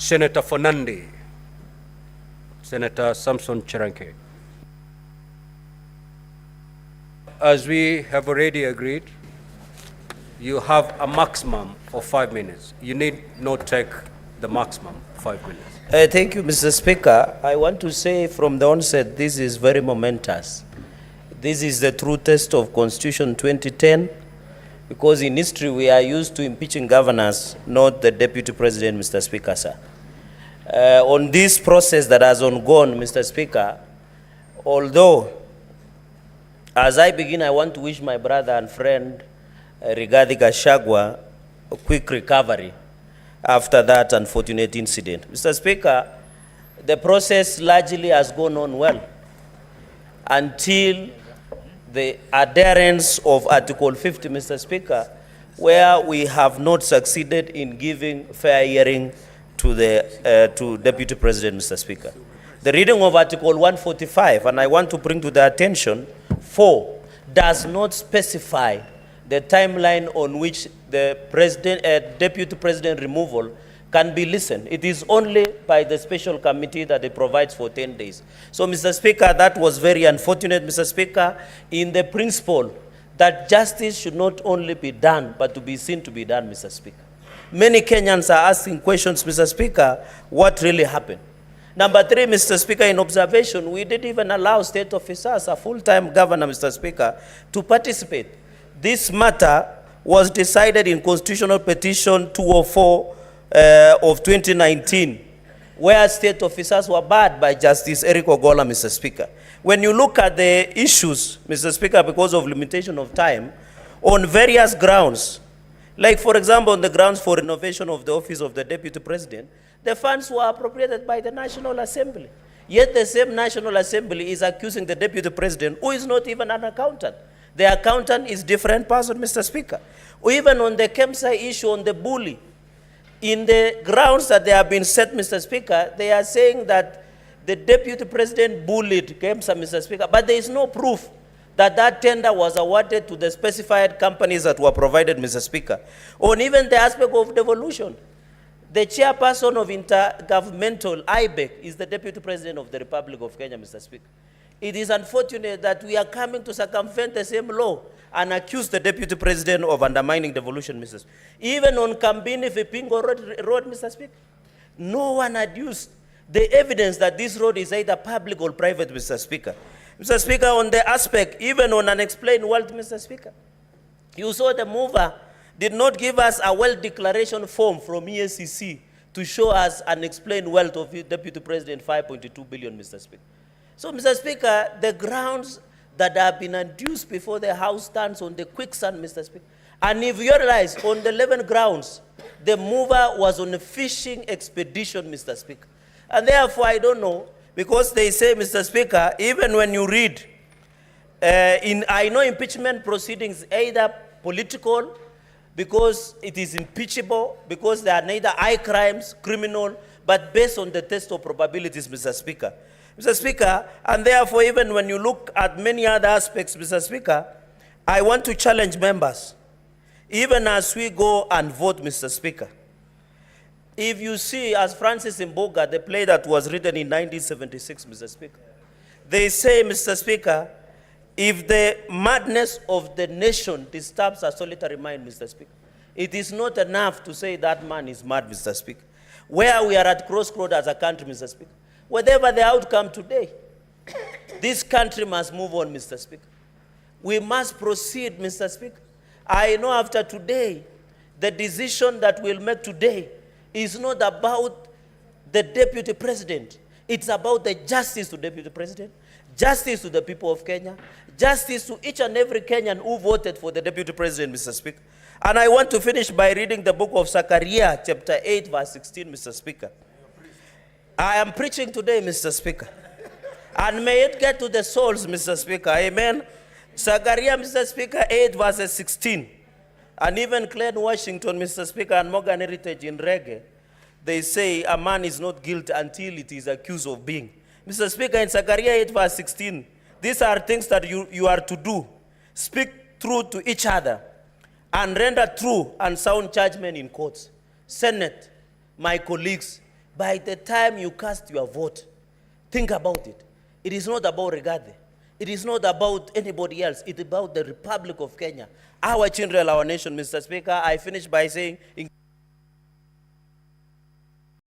Senator Fernandi, Senator Samson Cherargei. As we have already agreed, you have a maximum of 5 minutes. You need not take the maximum 5 minutes. Thank you, Mr. Speaker. I want to say from the onset, this is very momentous. This is the true test of Constitution 2010, because in history we are used to impeaching governors, not the Deputy President, Mr. Speaker, sir. On this process that has ongoing, Mr. Speaker, although, as I begin, I want to wish my brother and friend, Cherargei Gachagua, a quick recovery after that unfortunate incident. Mr. Speaker, the process largely has gone on well until the adherence of Article 50, Mr. Speaker, where we have not succeeded in giving fair hearing to the Deputy President, Mr. Speaker. The reading of Article 145, and I want to bring to the attention, 4, does not specify the timeline on which the Deputy President removal can be listened. It is only by the special committee that it provides for 10 days. So, Mr. Speaker, that was very unfortunate, Mr. Speaker, in the principle that justice should not only be done, but to be seen to be done, Mr. Speaker. Many Kenyans are asking questions, Mr. Speaker, what really happened? Number 3, Mr. Speaker, in observation, we didn't even allow state officers, a full-time governor, Mr. Speaker, to participate. This matter was decided in Constitutional Petition 204 of 2019, where state officers were barred by Justice Eric Ogola, Mr. Speaker. When you look at the issues, Mr. Speaker, because of limitation of time, on various grounds, like, for example, on the grounds for renovation of the office of the Deputy President, the funds were appropriated by the National Assembly. Yet the same National Assembly is accusing the Deputy President, who is not even an accountant. The accountant is a different person, Mr. Speaker. Even on the KEMSA issue, on the bully, in the grounds that they have been set, Mr. Speaker, they are saying that the Deputy President bullied KEMSA, Mr. Speaker, but there is no proof that that tender was awarded to the specified companies that were provided, Mr. Speaker. On even the aspect of devolution, the chairperson of intergovernmental IBEC is the Deputy President of the Republic of Kenya, Mr. Speaker. It is unfortunate that we are coming to circumvent the same law and accuse the Deputy President of undermining devolution, Mr. Speaker. Even on Kambini Vipingo road, Mr. Speaker, no one adduced the evidence that this road is either public or private, Mr. Speaker. Mr. Speaker, on the aspect, even on unexplained wealth, Mr. Speaker, you saw the mover did not give us a wealth declaration form from EACC to show us unexplained wealth of Deputy President, 5.2 billion, Mr. Speaker. So, Mr. Speaker, the grounds that have been adduced before the House stands on the quicksand, Mr. Speaker. And if you realize, on the 11 grounds, the mover was on a fishing expedition, Mr. Speaker. And therefore, I don't know, because they say, Mr. Speaker, even when you read, I know impeachment proceedings either political, because it is impeachable, because they are neither high crimes, criminal, but based on the test of probabilities, Mr. Speaker. Mr. Speaker, and therefore, even when you look at many other aspects, Mr. Speaker, I want to challenge members, even as we go and vote, Mr. Speaker. If you see, as Francis Mboga, the play that was written in 1976, Mr. Speaker, they say, Mr. Speaker, if the madness of the nation disturbs a solitary mind, Mr. Speaker, it is not enough to say that man is mad, Mr. Speaker. Where we are at crossroads as a country, Mr. Speaker, whatever the outcome today, this country must move on, Mr. Speaker. We must proceed, Mr. Speaker. I know after today, the decision that we'll make today is not about the Deputy President. It's about the justice to Deputy President, justice to the people of Kenya, justice to each and every Kenyan who voted for the Deputy President, Mr. Speaker. And I want to finish by reading the book of Zechariah, chapter 8, verse 16, Mr. Speaker. I am preaching today, Mr. Speaker. And may it get to the souls, Mr. Speaker. Amen. Zechariah, Mr. Speaker, 8, verses 16. And even Glenn Washington, Mr. Speaker, and Morgan Heritage in Reggae, they say a man is not guilty until it is accused of being. Mr. Speaker, in Zechariah 8, verse 16, these are things that you are to do. Speak truth to each other and render true and sound judgment in courts. Senate, my colleagues, By the time you cast your vote, think about it. It is not about Rigathi. It is not about anybody else. It's about the Republic of Kenya. Our children, our nation, Mr. Speaker. I finish by saying,